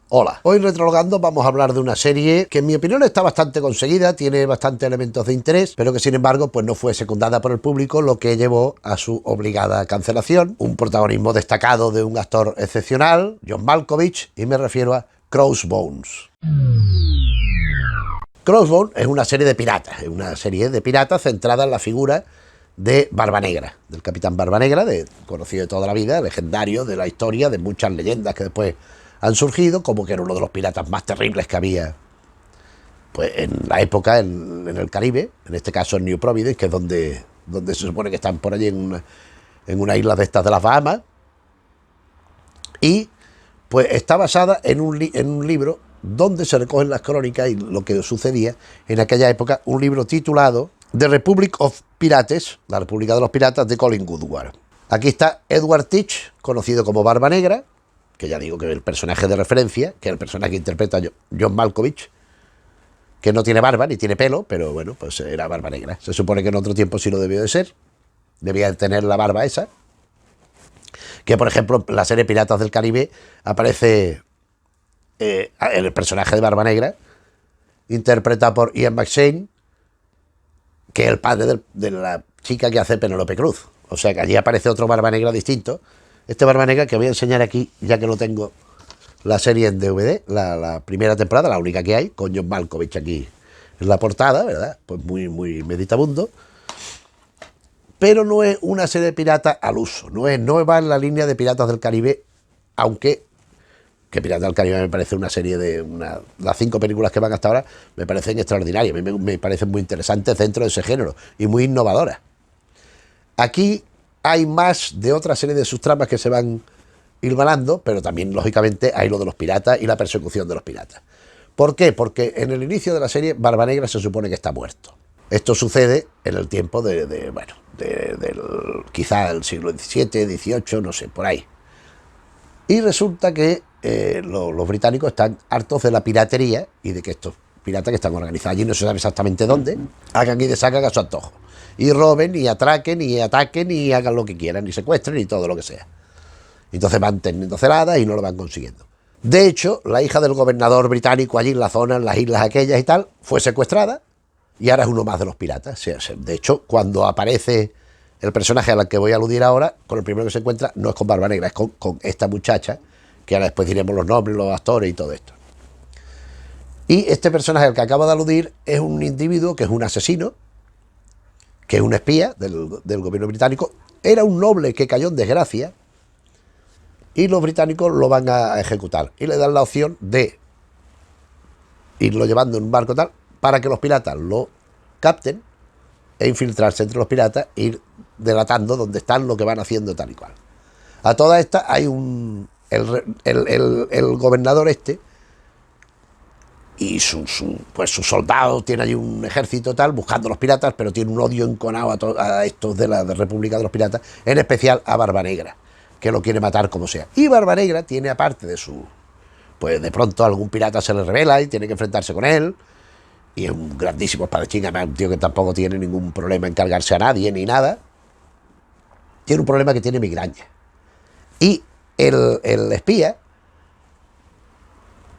Hola, hoy en Retrologando vamos a hablar de una serie que en mi opinión está bastante conseguida, tiene bastantes elementos de interés, pero que sin embargo pues no fue secundada por el público, lo que llevó a su obligada cancelación. Un protagonismo destacado de un actor excepcional, John Malkovich, y me refiero a Crossbones. Crossbones es una serie de piratas, centrada en la figura de Barba Negra, del Capitán Barba Negra, conocido de toda la vida, legendario de la historia, de muchas leyendas que después han surgido, como que era uno de los piratas más terribles que había pues en la época en el Caribe, en este caso en New Providence, que es donde se supone que están por allí en una isla de estas de las Bahamas. Y pues está basada en un libro donde se recogen las crónicas y lo que sucedía en aquella época, un libro titulado The Republic of Pirates, la República de los Piratas, de Colin Woodward. Aquí está Edward Teach, conocido como Barba Negra, que ya digo que es el personaje de referencia, que es el personaje que interpreta John Malkovich, que no tiene barba ni tiene pelo, pero bueno, pues era Barba Negra. Se supone que en otro tiempo sí lo debió de ser, debía de tener la barba esa, que por ejemplo en la serie Piratas del Caribe aparece el personaje de Barba Negra, interpretado por Ian McShane, que es el padre de la chica que hace Penélope Cruz. O sea que allí aparece otro Barba Negra distinto. Este Barba Negra que voy a enseñar aquí, ya que no tengo la serie en DVD, la primera temporada, la única que hay, con John Malkovich aquí en la portada, ¿verdad? Pues muy, muy meditabundo. Pero no es una serie de piratas al uso, no va en la línea de Piratas del Caribe, aunque que Piratas del Caribe me parece una serie las 5 películas que van hasta ahora me parecen extraordinarias, a mí me parecen muy interesantes dentro de ese género y muy innovadoras. Aquí hay más de otra serie de subtramas que se van hilvanando, pero también, lógicamente, hay lo de los piratas y la persecución de los piratas. ¿Por qué? Porque en el inicio de la serie, Barba Negra se supone que está muerto. Esto sucede en el tiempo quizá el siglo XVII, XVIII, no sé, por ahí. Y resulta que los británicos están hartos de la piratería y de que estos piratas que están organizados allí, no se sabe exactamente dónde, hagan y deshagan a su antojo. Y roben, y atraquen, y ataquen, y hagan lo que quieran, y secuestren, y todo lo que sea. Entonces van teniendo celadas y no lo van consiguiendo. De hecho, la hija del gobernador británico allí en la zona, en las islas aquellas y tal, fue secuestrada, y ahora es uno más de los piratas. De hecho, cuando aparece el personaje al que voy a aludir ahora, con el primero que se encuentra, no es con Barba Negra, es con esta muchacha, que ahora después diremos los nombres, los actores y todo esto. Y este personaje al que acabo de aludir es un individuo que es un asesino, que es un espía del gobierno británico, era un noble que cayó en desgracia y los británicos lo van a ejecutar y le dan la opción de irlo llevando en un barco tal para que los piratas lo capten e infiltrarse entre los piratas e ir delatando dónde están, lo que van haciendo tal y cual. A toda esta hay el gobernador este y sus soldados, tiene allí un ejército tal buscando a los piratas, pero tiene un odio enconado a estos de la República de los Piratas, en especial a Barba Negra, que lo quiere matar como sea. Y Barba Negra tiene, aparte de pues de pronto algún pirata se le revela y tiene que enfrentarse con él, y es un grandísimo espadachín, además un tío que tampoco tiene ningún problema en cargarse a nadie ni nada. Tiene un problema, que tiene migraña. Y el espía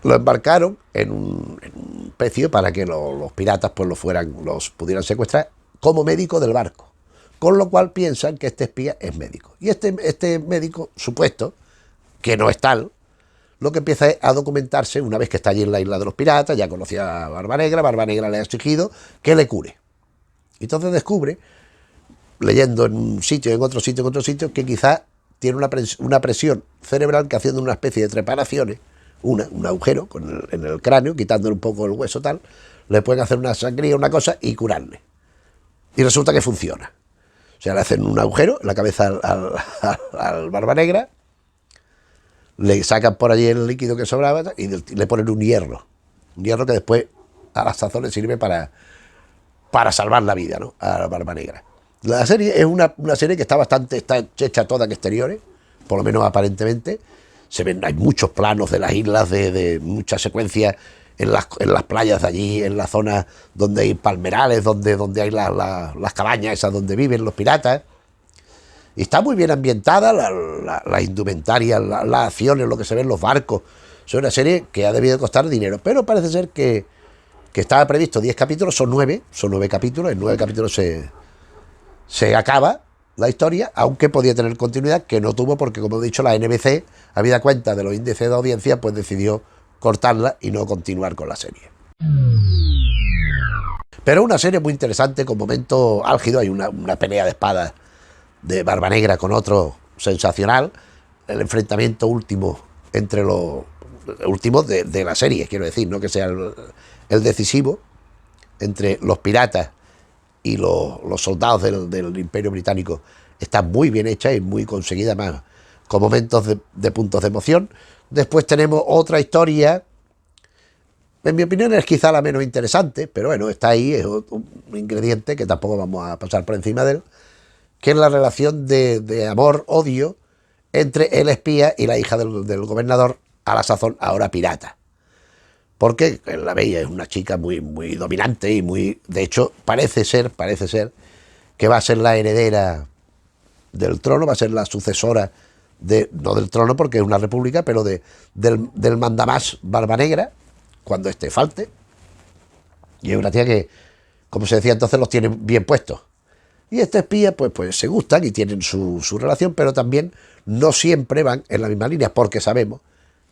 lo embarcaron en un pecio para que los piratas pues los pudieran secuestrar como médico del barco, con lo cual piensan que este espía es médico, y este médico supuesto, que no es tal, lo que empieza es a documentarse. Una vez que está allí en la isla de los piratas, ya conocía a Barba Negra le ha exigido que le cure. Entonces descubre, leyendo en un sitio, en otro sitio, que quizá tiene una presión cerebral, que haciendo una especie de trepanaciones, un agujero en el cráneo, quitándole un poco el hueso tal, le pueden hacer una sangría, una cosa, y curarle. Y resulta que funciona. O sea, le hacen un agujero en la cabeza al Barba Negra, le sacan por allí el líquido que sobraba y le ponen un hierro que después a la sazón le sirve para salvar la vida, ¿no?, a la Barba Negra. La serie es una serie que está hecha toda en exteriores, por lo menos aparentemente. Hay muchos planos de las islas, de muchas secuencias en las playas de allí, en la zona donde hay palmerales, donde hay las cabañas esas donde viven los piratas. Y está muy bien ambientada, la indumentaria, las acciones, lo que se ve en los barcos, Es una serie que ha debido costar dinero, pero parece ser que estaba previsto 10 capítulos, son 9 capítulos, en 9 capítulos se acaba la historia, aunque podía tener continuidad, que no tuvo porque, como he dicho, la NBC, habida cuenta de los índices de audiencia, pues decidió cortarla y no continuar con la serie. Pero una serie muy interesante, con momentos álgidos. Hay una pelea de espadas de Barba Negra con otro sensacional, el enfrentamiento último entre los últimos de la serie, quiero decir, no que sea el decisivo, entre los piratas y los soldados del Imperio Británico, está muy bien hecha y muy conseguida, más con momentos de puntos de emoción. Después tenemos otra historia, en mi opinión es quizá la menos interesante, pero bueno, está ahí, es un ingrediente que tampoco vamos a pasar por encima de él, que es la relación de amor-odio entre el espía y la hija del gobernador, a la sazón ahora pirata. Porque la Bella es una chica muy, muy dominante y muy... De hecho, parece ser que va a ser la heredera del trono, va a ser la sucesora no del trono porque es una república, pero del mandamás Barba Negra, cuando éste falte. Y es una tía que, como se decía entonces, los tiene bien puestos. Y este espía, pues se gustan y tienen su relación, pero también no siempre van en la misma línea, porque sabemos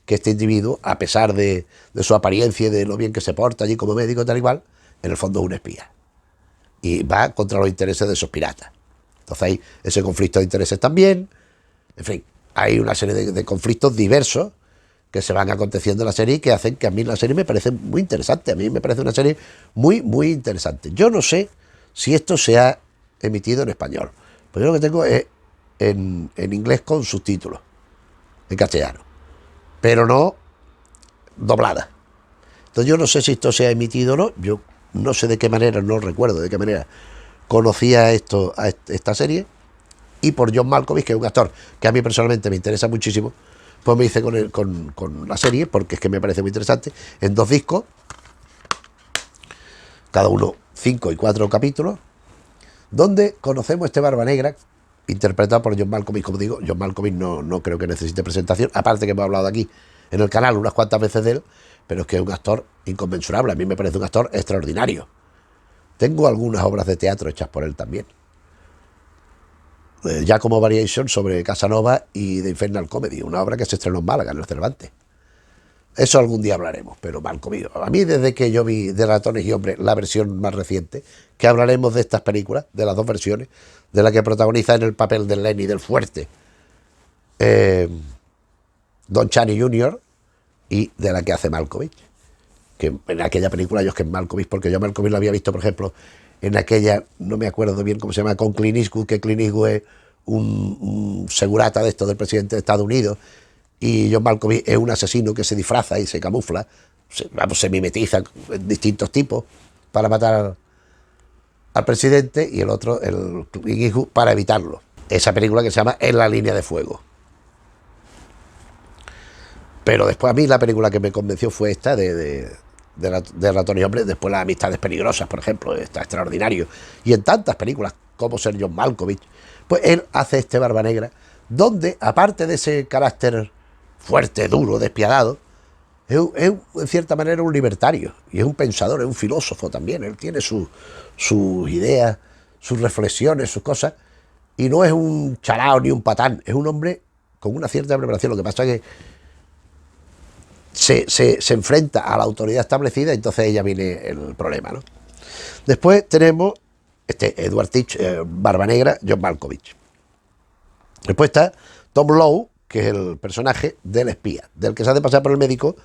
que este individuo, a pesar de su apariencia y de lo bien que se porta allí como médico tal igual, en el fondo es un espía. Y va contra los intereses de esos piratas. Entonces hay ese conflicto de intereses también. En fin, hay una serie de conflictos diversos que se van aconteciendo en la serie y que hacen que a mí la serie me parece muy interesante. A mí me parece una serie muy, muy interesante. Yo no sé si esto se ha emitido en español. Pues yo lo que tengo es en inglés con subtítulos, en castellano, pero no doblada. Entonces yo no sé si esto se ha emitido o no. Yo no sé de qué manera, no recuerdo de qué manera conocía esta serie. Y por John Malkovich, que es un actor que a mí personalmente me interesa muchísimo, pues me hice con la serie, porque es que me parece muy interesante, en 2 discos, cada uno 5 y 4 capítulos, donde conocemos este Barba Negra, interpretado por John Malkovich. Como digo, John Malkovich no creo que necesite presentación, aparte que hemos hablado aquí en el canal unas cuantas veces de él, pero es que es un actor inconmensurable. A mí me parece un actor extraordinario. Tengo algunas obras de teatro hechas por él también, ya como Variation sobre Casanova y The Infernal Comedy, una obra que se estrenó en Málaga, en el Cervantes. Eso algún día hablaremos, pero Malkovich, a mí desde que yo vi de Ratones y Hombres, la versión más reciente, que hablaremos de estas películas, de las 2 versiones, de la que protagoniza en el papel de Lenny del Fuerte Don Chaney Jr. y de la que hace Malkovich, que en aquella película yo es que es Malkovich, porque yo Malkovich lo había visto, por ejemplo, en aquella, no me acuerdo bien cómo se llama, con Clint Eastwood, que Clint Eastwood es un segurata de esto del presidente de Estados Unidos, y John Malkovich es un asesino que se disfraza y se camufla, se mimetiza en distintos tipos para matar al presidente, y el otro, el Clint Eastwood, para evitarlo. Esa película que se llama En la línea de fuego. Pero después a mí la película que me convenció fue esta de Ratones y Hombres. Después Las amistades peligrosas, por ejemplo, está extraordinario. Y en tantas películas como ser John Malkovich, pues él hace este Barba Negra, donde aparte de ese carácter fuerte, duro, despiadado, es en cierta manera un libertario, y es un pensador, es un filósofo también. Él tiene sus ideas, sus reflexiones, sus cosas, y no es un charao ni un patán, es un hombre con una cierta preparación. Lo que pasa es que se enfrenta a la autoridad establecida, y entonces ella viene el problema, ¿no? Después tenemos Edward Teach, Barba Negra, John Malkovich. Después está Tom Lowe, que es el personaje del espía, del que se hace pasar por el médico,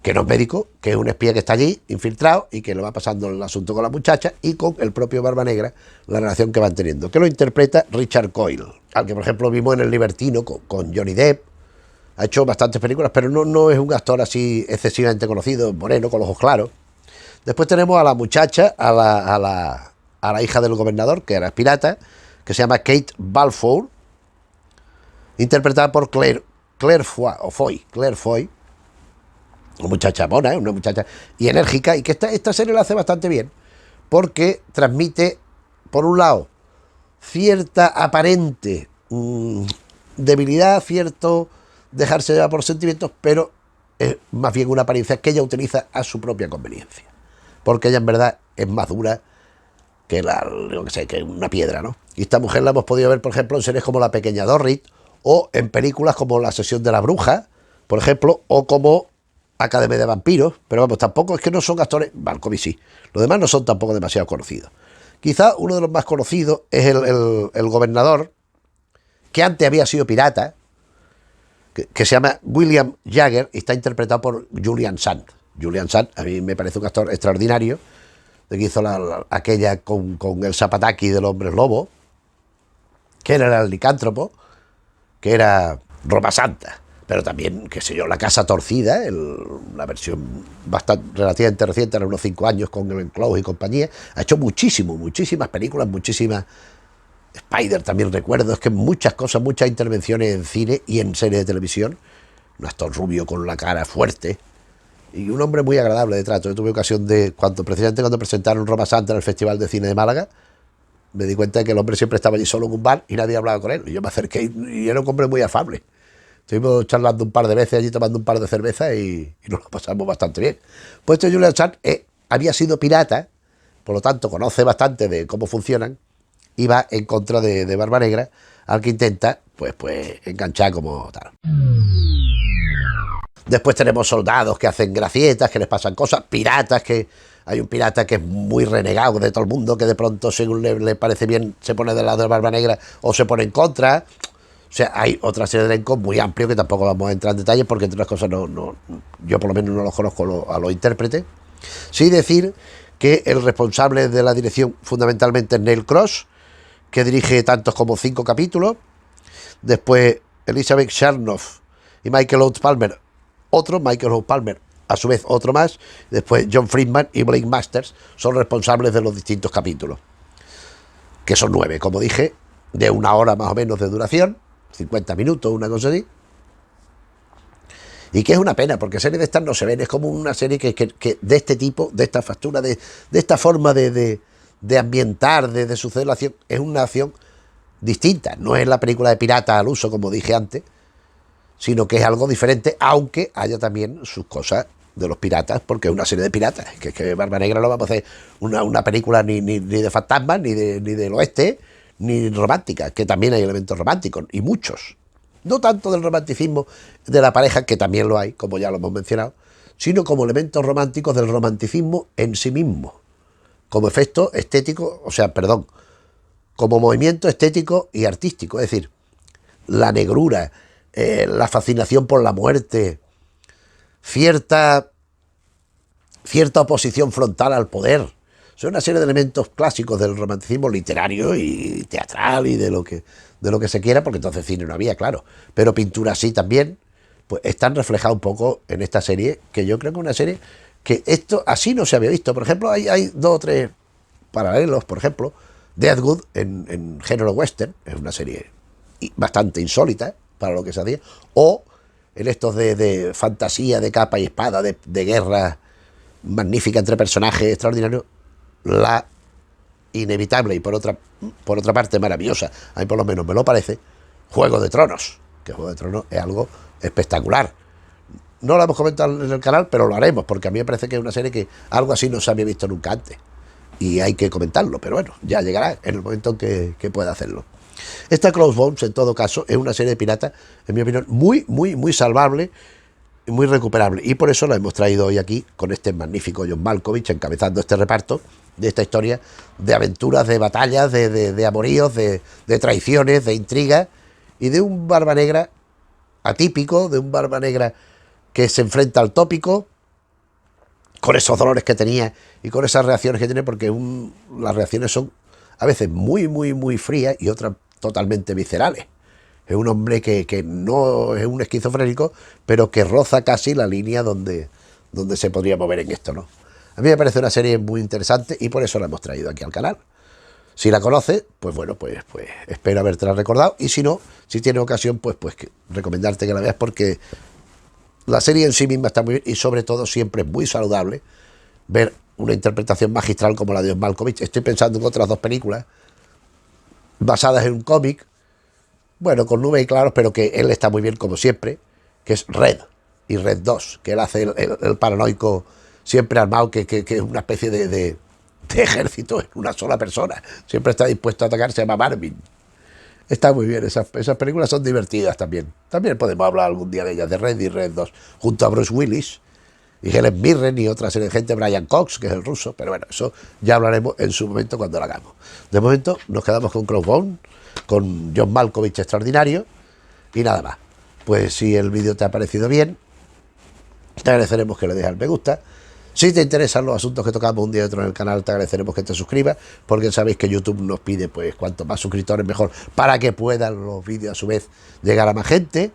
que no es médico, que es un espía que está allí, infiltrado, y que lo va pasando el asunto con la muchacha y con el propio Barba Negra, la relación que van teniendo, que lo interpreta Richard Coyle, al que por ejemplo vimos en El Libertino con Johnny Depp. Ha hecho bastantes películas, pero no es un actor así excesivamente conocido, moreno, con los ojos claros. Después tenemos a la muchacha, a la hija del gobernador, que era pirata, que se llama Kate Balfour, interpretada por Claire Foy, una muchacha mona, una muchacha y enérgica, y que esta serie la hace bastante bien, porque transmite, por un lado, cierta aparente debilidad, cierto dejarse llevar por sentimientos, pero es más bien una apariencia que ella utiliza a su propia conveniencia. Porque ella en verdad es más dura que yo que sé, que una piedra, ¿no? Y esta mujer la hemos podido ver, por ejemplo, en series como La Pequeña Dorrit, o en películas como La Sesión de la Bruja, por ejemplo, o como Academia de Vampiros, pero vamos, tampoco es que no son actores, Malkovich sí, los demás no son tampoco demasiado conocidos. Quizá uno de los más conocidos es el gobernador, que antes había sido pirata, que se llama William Jagger y está interpretado por Julian Sand. Julian Sand a mí me parece un actor extraordinario, de que hizo aquella con el Zapataki del Hombre Lobo, que era el licántropo, que era Roma Santa, pero también, qué sé yo, La Casa Torcida, la versión bastante relativamente reciente, era unos 5 años con Glenn Close y compañía. Ha hecho muchísimas películas, muchísimas. Spider también recuerdo, es que muchas cosas, muchas intervenciones en cine y en serie de televisión. Un actor rubio con la cara fuerte y un hombre muy agradable de trato. Yo tuve ocasión precisamente cuando presentaron Roma Santa en el Festival de Cine de Málaga, me di cuenta de que el hombre siempre estaba allí solo en un bar y nadie hablaba con él. Y yo me acerqué y era un hombre muy afable. Estuvimos charlando un par de veces allí, tomando un par de cervezas y nos lo pasamos bastante bien. Pues este Julian Sand había sido pirata, por lo tanto conoce bastante de cómo funcionan y va en contra de Barba Negra, al que intenta pues enganchar como tal. Después tenemos soldados que hacen gracietas, que les pasan cosas, piratas, que hay un pirata que es muy renegado de todo el mundo, que de pronto según le parece bien se pone del lado de Barba Negra o se pone en contra. O sea, hay otra serie de elencos muy amplio que tampoco vamos a entrar en detalles porque entre otras cosas yo por lo menos no los conozco a los intérpretes. Sí decir que el responsable de la dirección fundamentalmente es Neil Cross, que dirige tantos como 5 capítulos. Después Elizabeth Charnoff y Michael Oates Palmer, Michael Oates Palmer, a su vez otro más. Después John Friedman y Blake Masters son responsables de los distintos capítulos, que son 9, como dije, de 1 hora más o menos de duración, 50 minutos, una cosa así. Y que es una pena, porque series de estas no se ven. Es como una serie que de este tipo, de esta factura, de esta forma de ambientar, de suceder la acción, es una acción distinta. No es la película de pirata al uso, como dije antes, sino que es algo diferente, aunque haya también sus cosas de los piratas, porque es una serie de piratas. Que es que Barba Negra no vamos a hacer una película ni de fantasmas, ni del oeste, ni romántica, que también hay elementos románticos, y muchos. No tanto del romanticismo de la pareja, que también lo hay, como ya lo hemos mencionado, sino como elementos románticos del romanticismo en sí mismo, como efecto estético, como movimiento estético y artístico. Es decir, la negrura, la fascinación por la muerte, cierta oposición frontal al poder. Son una serie de elementos clásicos del romanticismo literario y teatral y de lo que se quiera, porque entonces cine no había, claro, pero pintura sí también, pues están reflejados un poco en esta serie, que yo creo que es una serie que esto así no se había visto. Por ejemplo, hay 2 o 3 paralelos. Por ejemplo, Deadwood en género western, es una serie bastante insólita para lo que se hacía, o en estos de fantasía, de capa y espada, de guerra magnífica entre personajes extraordinarios, la inevitable y por otra parte maravillosa, a mí por lo menos me lo parece, Juego de Tronos, que Juego de Tronos es algo espectacular. No lo hemos comentado en el canal, pero lo haremos, porque a mí me parece que es una serie que algo así no se había visto nunca antes y hay que comentarlo, pero bueno, ya llegará en el momento en que pueda hacerlo. Esta Crossbones, en todo caso, es una serie de piratas, en mi opinión, muy salvable y muy recuperable, y por eso la hemos traído hoy aquí con este magnífico John Malkovich encabezando este reparto de esta historia de aventuras, de batallas, de amoríos, de traiciones, de intrigas, y de un Barba Negra atípico, de un Barba Negra que se enfrenta al tópico, con esos dolores que tenía y con esas reacciones que tiene, porque las reacciones son a veces muy frías y otras totalmente viscerales. Es un hombre que no es un esquizofrénico, pero que roza casi la línea donde se podría mover en esto, ¿no? A mí me parece una serie muy interesante y por eso la hemos traído aquí al canal. Si la conoces, pues bueno, pues espero habértela recordado, y si no, si tienes ocasión, pues recomendarte que la veas, porque la serie en sí misma está muy bien y sobre todo siempre es muy saludable ver una interpretación magistral como la de John Malkovich. Estoy pensando en otras 2 películas basadas en un cómic, bueno, con nubes y claros, pero que él está muy bien como siempre, que es Red. y Red 2, que él hace el paranoico siempre armado, que es una especie de ejército en una sola persona. Siempre está dispuesto a atacar, se llama Marvin. Está muy bien, esas películas son divertidas también. También podemos hablar algún día de ellas, de Red y Red 2, junto a Bruce Willis y Helen Mirren y otra serie de gente, Brian Cox, que es el ruso. Pero bueno, eso ya hablaremos en su momento cuando lo hagamos. De momento nos quedamos con Crossbone, con John Malkovich extraordinario y nada más. Pues si el vídeo te ha parecido bien, te agradeceremos que le dejes al me gusta. Si te interesan los asuntos que tocamos un día y otro en el canal, te agradeceremos que te suscribas, porque sabéis que YouTube nos pide, pues, cuanto más suscriptores mejor, para que puedan los vídeos a su vez llegar a más gente.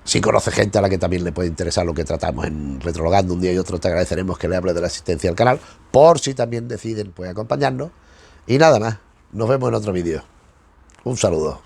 Si conoces gente a la que también le puede interesar lo que tratamos en Retrologando un día y otro, te agradeceremos que le hables de la asistencia al canal, por si también deciden, pues, acompañarnos. Y nada más, nos vemos en otro vídeo. Un saludo.